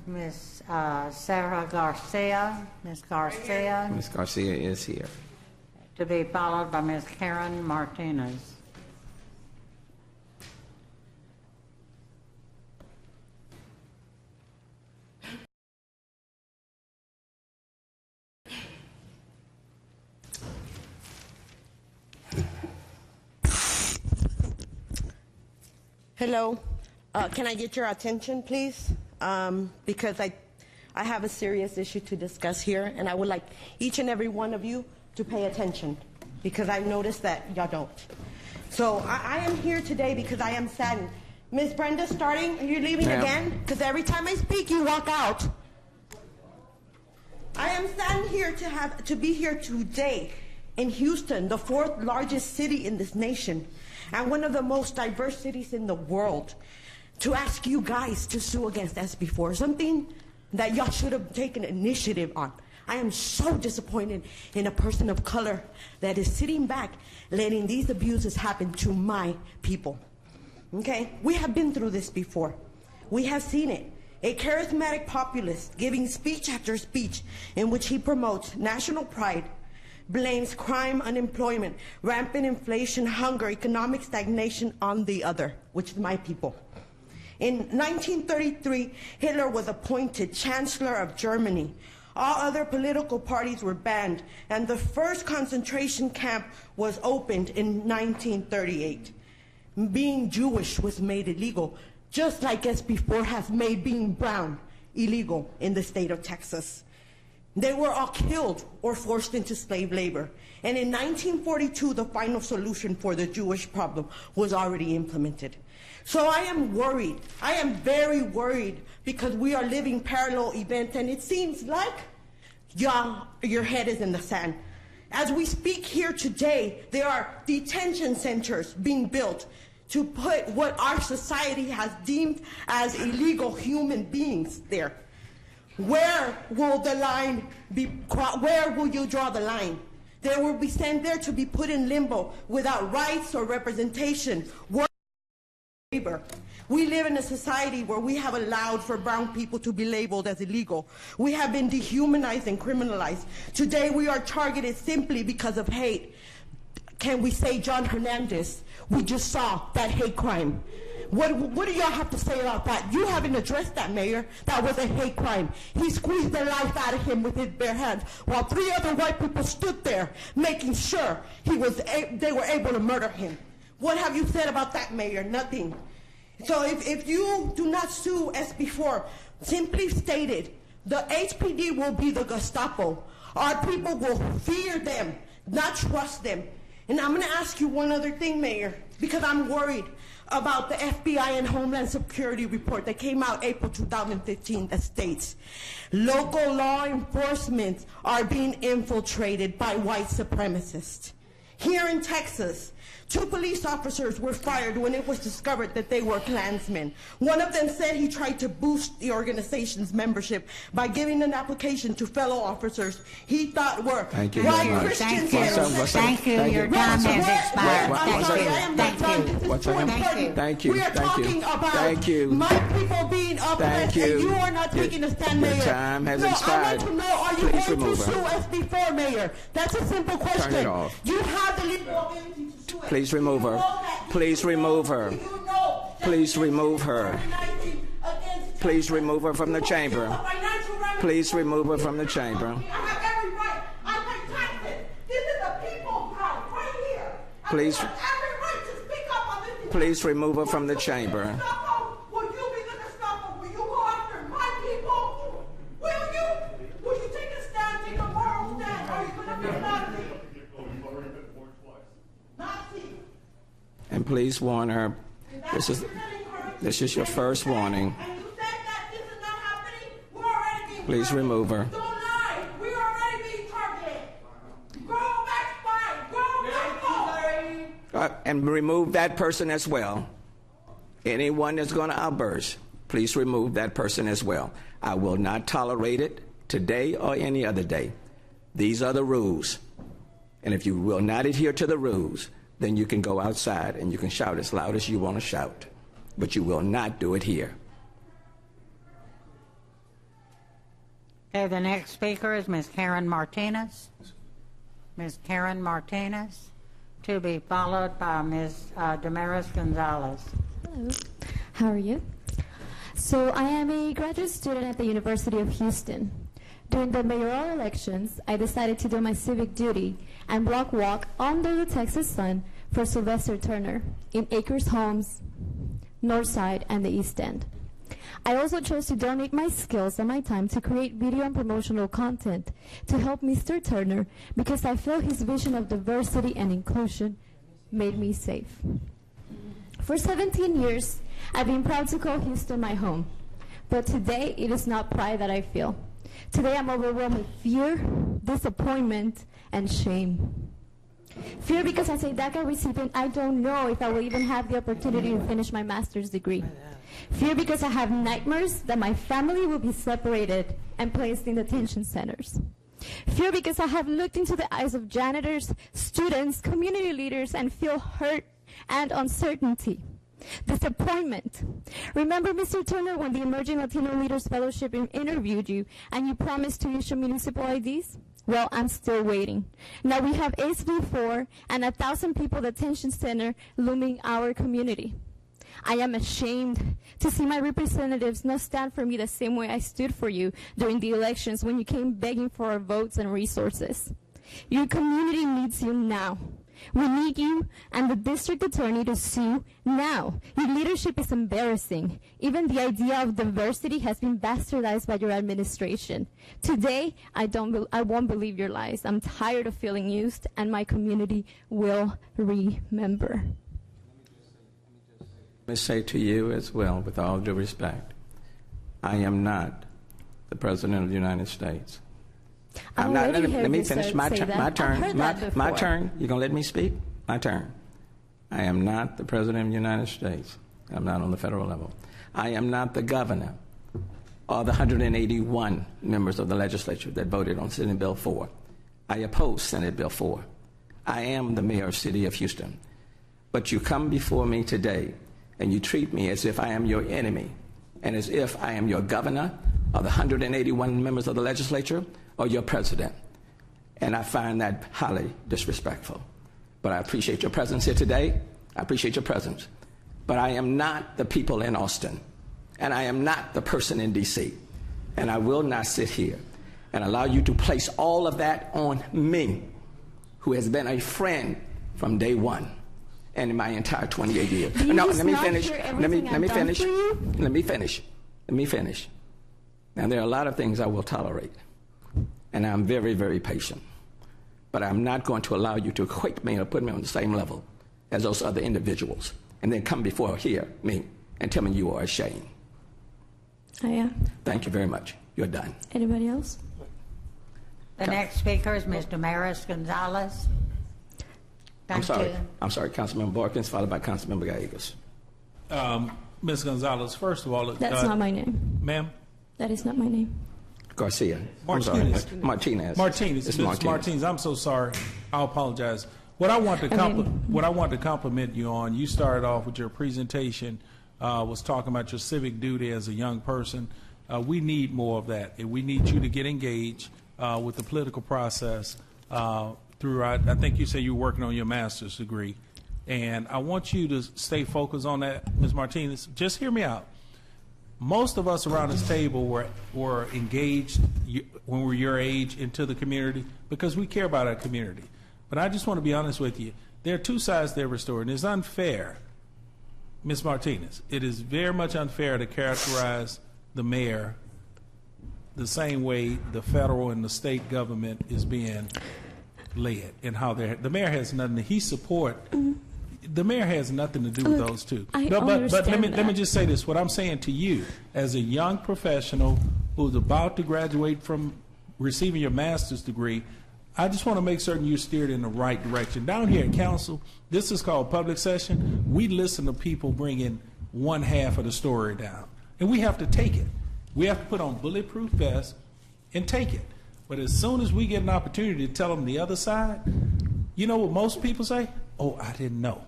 Ms. Sarah Garcia. Ms. Garcia. Ms. Garcia is here. To be followed by Ms. Karen Martinez. Hello. Can I get your attention, please? Because I have a serious issue to discuss here, and I would like each and every one of you to pay attention, because I've noticed that y'all don't. So I am here today because I am saddened. Miss Brenda, starting, are you leaving again? Because every time I speak, you walk out. I am saddened here to be here today in Houston, the 4th largest city in this nation, and one of the most diverse cities in the world, to ask you guys to sue against SB4, something that y'all should have taken initiative on. I am so disappointed in a person of color that is sitting back letting these abuses happen to my people. Okay? We have been through this before. We have seen it. A charismatic populist giving speech after speech in which he promotes national pride, blames crime, unemployment, rampant inflation, hunger, economic stagnation on the other, which is my people. In 1933, Hitler was appointed Chancellor of Germany. All other political parties were banned, and the first concentration camp was opened in 1938. Being Jewish was made illegal, just like SB4 has made being brown illegal in the state of Texas. They were all killed or forced into slave labor. And in 1942, the final solution for the Jewish problem was already implemented. So I am worried. I am very worried because we are living parallel events, and it seems like your head is in the sand. As we speak here today, there are detention centers being built to put what our society has deemed as illegal human beings there. Where will the line be? Where will you draw the line? They will be sent there to be put in limbo without rights or representation. Labor. We live in a society where we have allowed for brown people to be labeled as illegal. We have been dehumanized and criminalized. Today we are targeted simply because of hate. Can we say John Hernandez? We just saw that hate crime. What do y'all have to say about that? You haven't addressed that, Mayor. That was a hate crime. He squeezed the life out of him with his bare hands, while 3 other white people stood there making sure they were able to murder him. What have you said about that, Mayor? Nothing. So if you do not sue SB4, simply stated, the HPD will be the Gestapo. Our people will fear them, not trust them. And I'm going to ask you one other thing, Mayor, because I'm worried about the FBI and Homeland Security report that came out April 2015 that states local law enforcement are being infiltrated by white supremacists. Here in Texas, 2 police officers were fired when it was discovered that they were Klansmen. One of them said he tried to boost the organization's membership by giving an application to fellow officers he thought were white Christians. Thank you. Your time has expired. Thank you. We are talking about my people being oppressed, and you are not taking a stand, Mayor. Your time has expired. I want to know, are you going to sue SB4, Mayor? That's a simple question. Turn it off. You have the legal ability to sue it. Please remove her. Please remove her. Please remove her. Please remove her from the chamber. Please remove her from the chamber. I have every right. I pay taxes. This is a people's house right here. Please. I have every right to speak up on this. Please remove her from the chamber. Will you be the Gestapo? Will you go after my people? Will you? Will you take a stand, take a moral stand? Are you going to be Nazi? Nazi. And please warn her. This is your first warning. And you said that this is not happening. We're already being Please targeted. remove her. Don't lie. We're already being targeted. Grow back spine. Grow back. And remove that person as well. Anyone that's going to outburst, please remove that person as well. I will not tolerate it today or any other day. These are the rules. And if you will not adhere to the rules, then you can go outside and you can shout as loud as you want to shout. But you will not do it here. Okay, the next speaker is Ms. Karen Martinez. Ms. Karen Martinez, to be followed by Ms. Damaris Gonzalez. Hello, how are you? So I am a graduate student at the University of Houston. During the mayoral elections, I decided to do my civic duty and block walk under the Texas sun for Sylvester Turner in Acres Homes, Northside, and the East End. I also chose to donate my skills and my time to create video and promotional content to help Mr. Turner because I feel his vision of diversity and inclusion made me safe. For 17 years, I've been proud to call Houston my home. But today, it is not pride that I feel. Today, I'm overwhelmed with fear, disappointment, and shame. Fear because as a DACA recipient, I don't know if I will even have the opportunity to finish my master's degree. Fear because I have nightmares that my family will be separated and placed in detention centers. Fear because I have looked into the eyes of janitors, students, community leaders, and feel hurt and uncertainty. Disappointment. Remember, Mr. Turner, when the Emerging Latino Leaders Fellowship interviewed you and you promised to issue municipal IDs? Well, I'm still waiting. Now we have HB4 and 1,000 people detention center looming our community. I am ashamed to see my representatives not stand for me the same way I stood for you during the elections when you came begging for our votes and resources. Your community needs you now. We need you and the district attorney to sue now. Your leadership is embarrassing. Even the idea of diversity has been bastardized by your administration. Today, I won't believe your lies. I'm tired of feeling used, and my community will remember. Let me say to you as well, with all due respect, I am not the President of the United States. I'm not. Let me finish my turn. My turn. You gonna let me speak? My turn. I am not the President of the United States. I'm not on the federal level. I am not the governor or the 181 members of the legislature that voted on Senate Bill 4. I oppose Senate Bill 4. I am the mayor of the city of Houston. But you come before me today and you treat me as if I am your enemy and as if I am your governor or the 181 members of the legislature or your president. And I find that highly disrespectful. But I appreciate your presence here today. I appreciate your presence. But I am not the people in Austin. And I am not the person in D.C. And I will not sit here and allow you to place all of that on me, who has been a friend from day one and in my entire 28 years. No, let me finish. Let me finish. Now, there are a lot of things I will tolerate. And I'm very, very patient. But I'm not going to allow you to equate me or put me on the same level as those other individuals and then come before me and tell me you are ashamed. I am. Thank you very much. You're done. Anybody else? The next speaker is Ms. Damaris Gonzalez. I'm sorry, Councilmember Borkins, followed by Councilmember Gallegos. Ms. Gonzalez, first of all... That's not my name. Ma'am? That is not my name. Garcia. Martinez. Martinez. It's Martinez. I'm so sorry. I apologize. What I want to compliment you on, you started off with your presentation, was talking about your civic duty as a young person. We need more of that. And we need you to get engaged with the political process through, I think you said you're working on your master's degree. And I want you to stay focused on that, Ms. Martinez. Just hear me out. Most of us around this table were engaged when we were your age into the community because we care about our community. But I just want to be honest with you. There are two sides to every story, and it's unfair, Ms. Martinez. It is very much unfair to characterize the mayor the same way the federal and the state government is being led and how the mayor has nothing. The mayor has nothing to do with those two. But let me just say this. What I'm saying to you, as a young professional who's about to graduate from receiving your master's degree, I just want to make certain you're steered in the right direction. Down here at council, this is called public session. We listen to people bringing one half of the story down, and we have to take it. We have to put on bulletproof vests and take it. But as soon as we get an opportunity to tell them the other side, you know what most people say? Oh, I didn't know.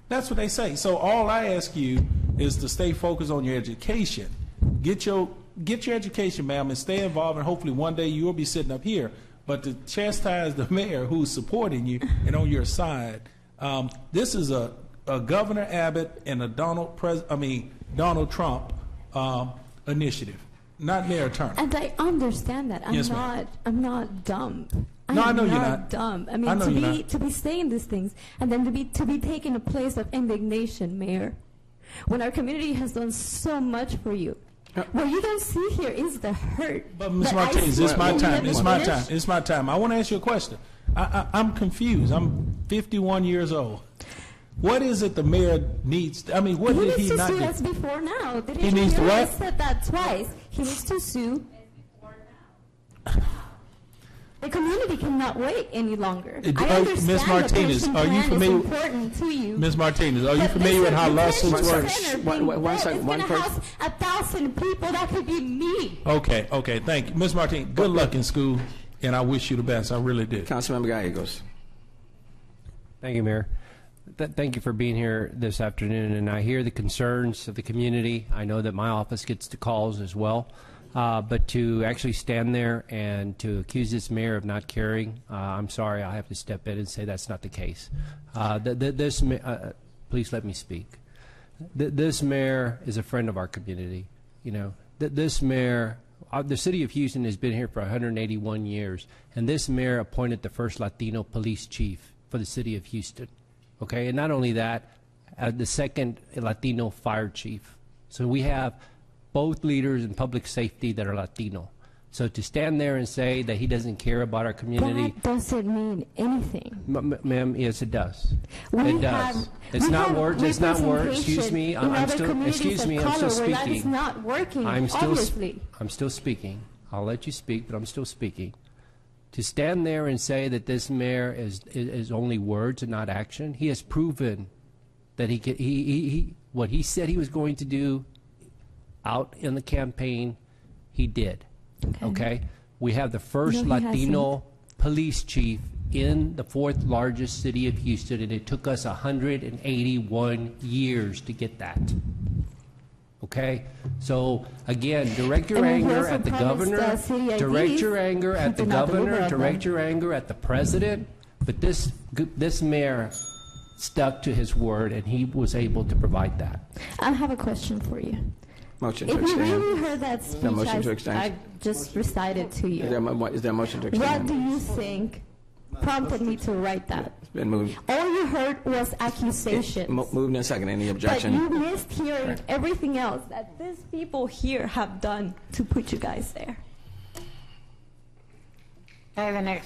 That's what they say. So all I ask you is to stay focused on your education. Get your get your education, ma'am, and stay involved, and hopefully one day you will be sitting up here. But to chastise the mayor who's supporting you and on your side, this is a Governor Abbott and a Donald Trump initiative, not Mayor Turner. And I understand that. Yes, I'm not dumb. No, I know you're not not dumb. I I know you're mean, not. to be saying these things and then to be taking a place of indignation, Mayor, when our community has done so much for you. What you don't see here is the hurt. But Ms. that I Martinez, see it's my in time. your It's my village. time. It's my time. I want to ask you a question. I'm confused. I'm 51 years old. What is it the mayor needs? I mean, what He did needs he to not sue do? us before now. Didn't He you needs to hear what? I said that twice. He needs to sue. The community cannot wait any longer. I understand Ms. Martinez, the are you pension plan familiar? is important to you. Ms. Martinez, are you But familiar with how listen, lawsuits the work? pension center One- being one built second, is one gonna person. house 1,000 people. That could be me. Okay, thank you. Ms. Martinez, good luck in school, and I wish you the best. I really did. Councilmember Gallegos. Thank you, Mayor. Thank you for being here this afternoon, and I hear the concerns of the community. I know that my office gets the calls as well. But to actually stand there and to accuse this mayor of not caring, I'm sorry, I have to step in and say that's not the case. Please let me speak. This mayor is a friend of our community. You know, this mayor, the city of Houston has been here for 181 years, and this mayor appointed the first Latino police chief for the city of Houston. Okay, and not only that, the second Latino fire chief. So we have both leaders in public safety that are Latino. So to stand there and say that he doesn't care about our community, That doesn't mean anything. ma'am, yes, it does. We It does. have- It's we not have words. It's not words. Excuse representation me. in I'm other still. communities Excuse of me. I'm color still where speaking. that is not working, I'm still. obviously. I'm still speaking. I'll let you speak, but I'm still speaking. To stand there and say that this mayor is only words and not action, he has proven that he what he said he was going to do out in the campaign, he did. Okay? We have the first No, he Latino police chief in the fourth largest city of Houston, and it took us 181 years to get that. Okay? So, again, direct your And he anger also at the promised, governor, city direct IDs. your anger He at the did not deliver governor, on direct them. your anger at the president, but this mayor stuck to his word, and he was able to provide that. I have a question for you. Motion to If you extend. really heard that speech motion to extend? I just recited to Is there, you, is there a motion to what extend? do you think prompted me to write that? It's been moved. All you heard was accusations. Moved in second. Any But objection? you missed hearing everything else that these people here have done to put you guys there. Okay, the next